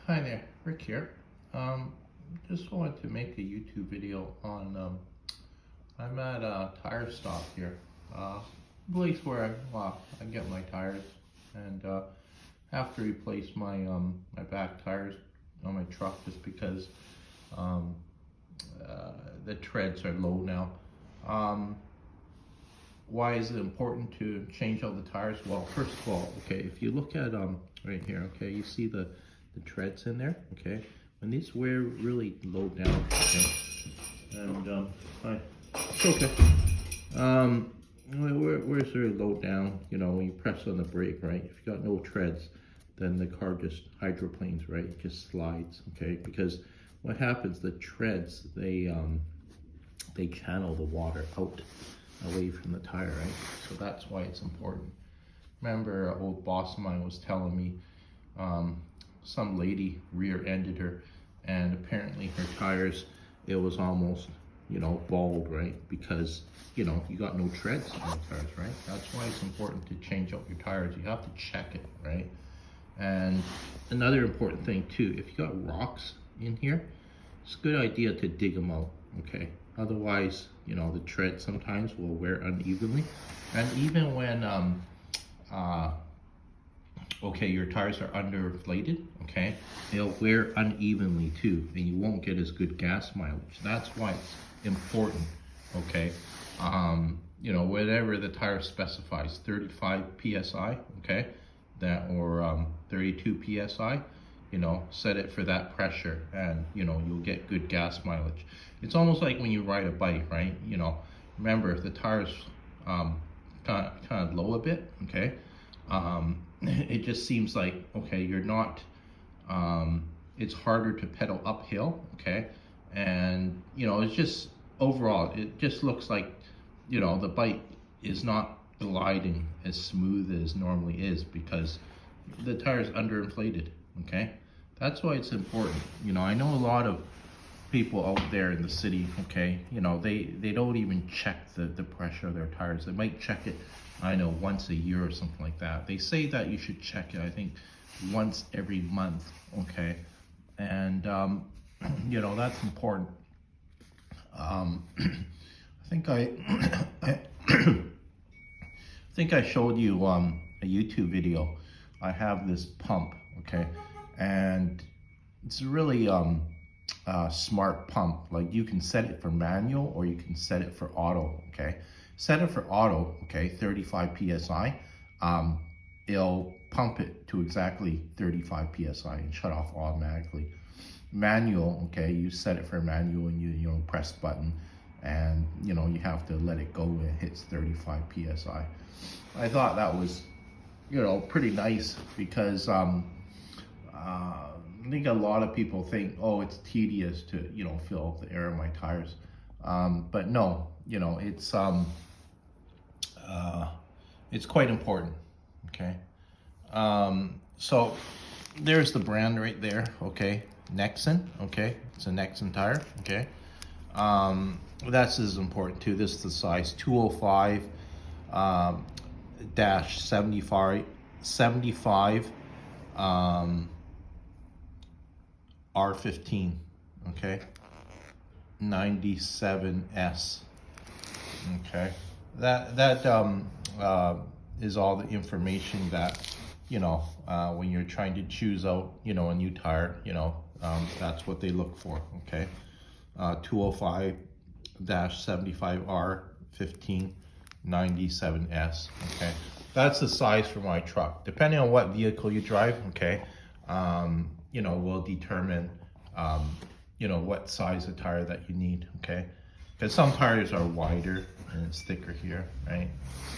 Hi there, Rick here. Just wanted to make a YouTube video on, I'm at a tire stop here, place where I get my tires, and have to replace my back tires on my truck just because the treads are low now. Why is it important to change out the tires? Well, first of all, okay, if you look at right here, okay, you see the treads in there, okay? When these wear really low down, okay, and hi, it's okay. Where's very low down? You know, when you press on the brake, right? If you got no treads, then the car just hydroplanes, right? It just slides, okay? Because what happens? The treads they channel the water out away from the tire, right? So that's why it's important. Remember, an old boss of mine was telling me some lady rear-ended her, and apparently her tires, it was almost, you know, bald, right? Because, you know, you got no treads on the tires, right? That's why it's important to change out your tires. You have to check it, right? And another important thing too, if you got rocks in here, it's a good idea to dig them out, okay? Otherwise, you know, the tread sometimes will wear unevenly. And even when, okay, your tires are underinflated, okay, they'll wear unevenly too, and you won't get as good gas mileage. That's why it's important, okay? You know, whatever the tire specifies, 35 PSI, okay, that, or 32 PSI, you know, set it for that pressure, and you know, you'll get good gas mileage. It's almost like when you ride a bike, right? You know, remember, if the tires kind of low a bit, okay, it just seems like, okay, you're not, it's harder to pedal uphill, okay, and you know, it's just overall, it just looks like, you know, the bike is not gliding as smooth as normally is because the tire's underinflated, okay? That's why it's important. You know, I know a lot of people out there in the city, okay, you know, they don't even check the pressure of their tires. They might check it, I know, once a year or something like that. They say that you should check it, I think, once every month, okay? And, you know, that's important. I think I think I showed you a YouTube video. I have this pump, okay, and it's a really smart pump. Like, you can set it for manual or you can set it for auto, okay? Set it for auto, okay, 35 PSI. It'll pump it to exactly 35 PSI and shut off automatically. Manual, okay, you set it for manual and you know, press button, and you know, you have to let it go when it hits 35 PSI. I thought that was, you know, pretty nice because I think a lot of people think, oh, it's tedious to, you know, fill up the air in my tires. But no, you know, it's quite important, okay? So there's the brand right there, okay? Nexen, okay? It's a Nexen tire, okay? That's as important too. This is the size 205 dash 75 R15, okay? 97S, okay? That is all the information that, you know, when you're trying to choose out, you know, a new tire, you know, that's what they look for, okay? 205-75R15 97S, okay? That's the size for my truck. Depending on what vehicle you drive, okay, you know, will determine, you know, what size of tire that you need, okay? Because some tires are wider and it's thicker here, right?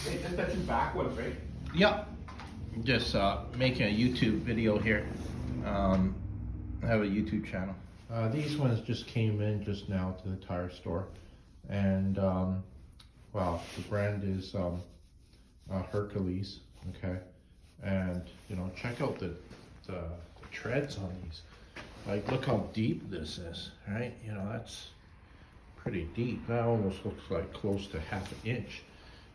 Hey, just that two back ones, right? Yep. Just making a YouTube video here. I have a YouTube channel. These ones just came in just now to the tire store, and well, the brand is Hercules, okay, and you know, check out the treads on these. Like, look how deep this is, right? You know, that's pretty deep. That almost looks like close to ½ an inch.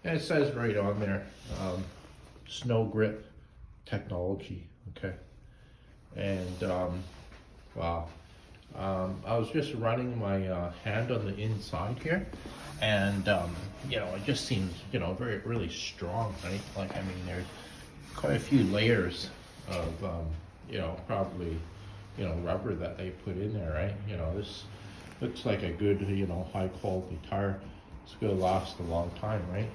And it says right on there, snow grip technology, okay? And Wow. I was just running my hand on the inside here, and you know, it just seems, you know, really strong, right? Like, I mean, there's quite a few layers of you know, probably, you know, rubber that they put in there, right? You know, this looks like a good, you know, high quality tire. It's gonna last a long time, right?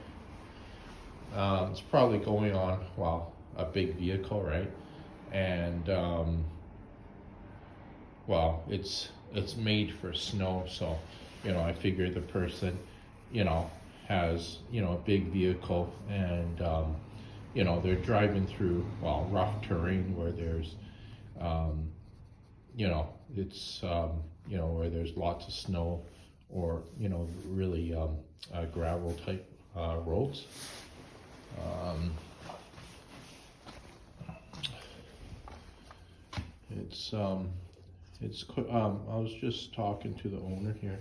It's probably going on, well, a big vehicle, right? And well, it's made for snow, so, you know, I figure the person, you know, has, you know, a big vehicle, and you know, they're driving through, well, rough terrain where there's you know, it's you know, where there's lots of snow, or, you know, really gravel type roads. I was just talking to the owner here,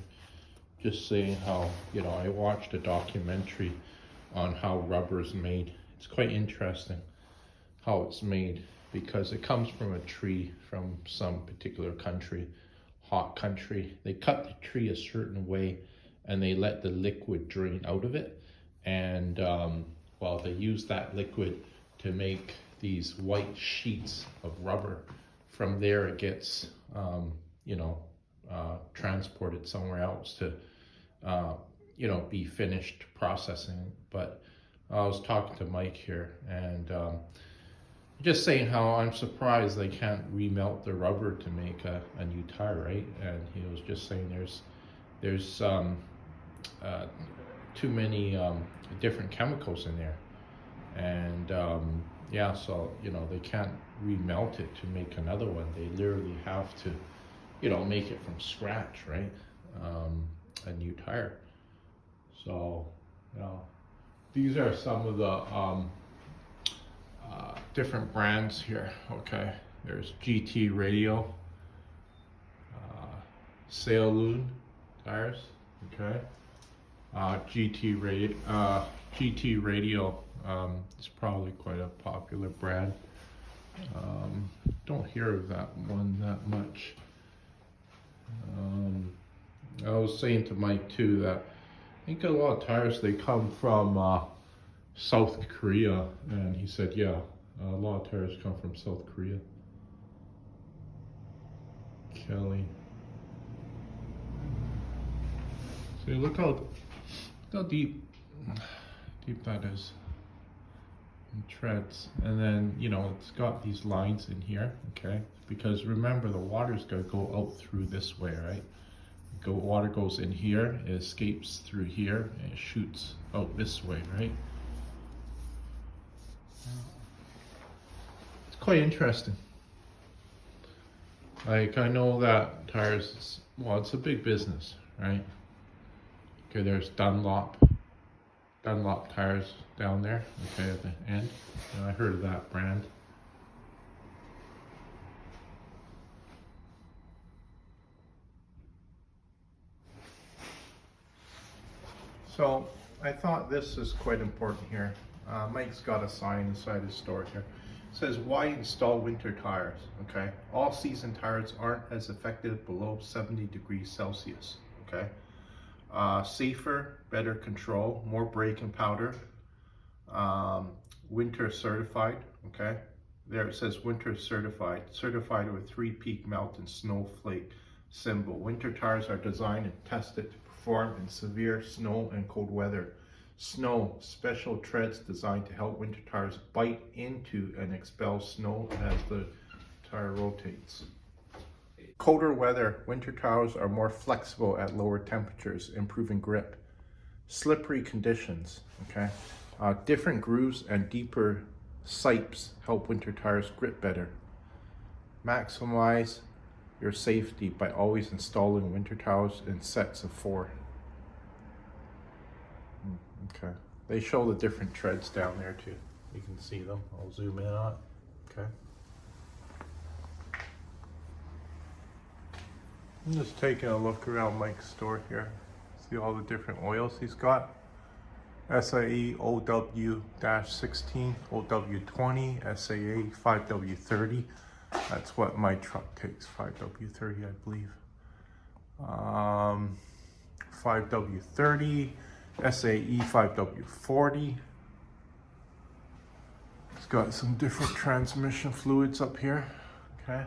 just saying how, you know, I watched a documentary on how rubber is made. It's quite interesting how it's made, because it comes from a tree from some particular country, hot country. They cut the tree a certain way, and they let the liquid drain out of it, and well, they use that liquid to make these white sheets of rubber. From there it gets you know, transported somewhere else to you know, be finished processing. But I was talking to Mike here, and just saying how I'm surprised they can't remelt the rubber to make a new tire, right? And he was just saying there's too many different chemicals in there, and yeah, so, you know, they can't remelt it to make another one. They literally have to, you know, make it from scratch, right? A new tire. So, you know, these are some of the different brands here. Okay, there's GT Radio, Saloon tires. Okay, GT Radio is probably quite a popular brand. Don't hear of that one that much. I was saying to Mike too that I think a lot of tires, they come from South Korea, and he said, yeah, a lot of tires come from South Korea. Kelly. See, look how deep that is. And treads, and then, you know, it's got these lines in here, okay? Because remember, the water's gonna go out through this way, right? Water goes in here, it escapes through here, and it shoots out this way, right? It's quite interesting. Like, I know that tires, well, it's a big business, right? Okay, there's Dunlop tires down there, okay, at the end. I heard of that brand. So I thought this is quite important here. Mike's got a sign inside his store here. It says, why install winter tires? Okay, all season tires aren't as effective below 70 degrees Celsius. Okay, safer, better control, more braking powder, winter certified. Okay, there it says winter certified with 3-peak melt and snowflake symbol. Winter tires are designed and tested to perform in severe snow and cold weather. Snow, special treads designed to help winter tires bite into and expel snow as the tire rotates. Colder weather, winter tires are more flexible at lower temperatures, improving grip. Slippery conditions, okay? Different grooves and deeper sipes help winter tires grip better. Maximize your safety by always installing winter tires in sets of 4. Okay, they show the different treads down there too. You can see them. I'll zoom in on it. Okay. I'm just taking a look around Mike's store here. See all the different oils he's got. SAE OW-16, OW-20, SAA 5W30. That's what my truck takes, 5W30, I believe. 5W30, SAE 5W40. It's got some different transmission fluids up here, okay?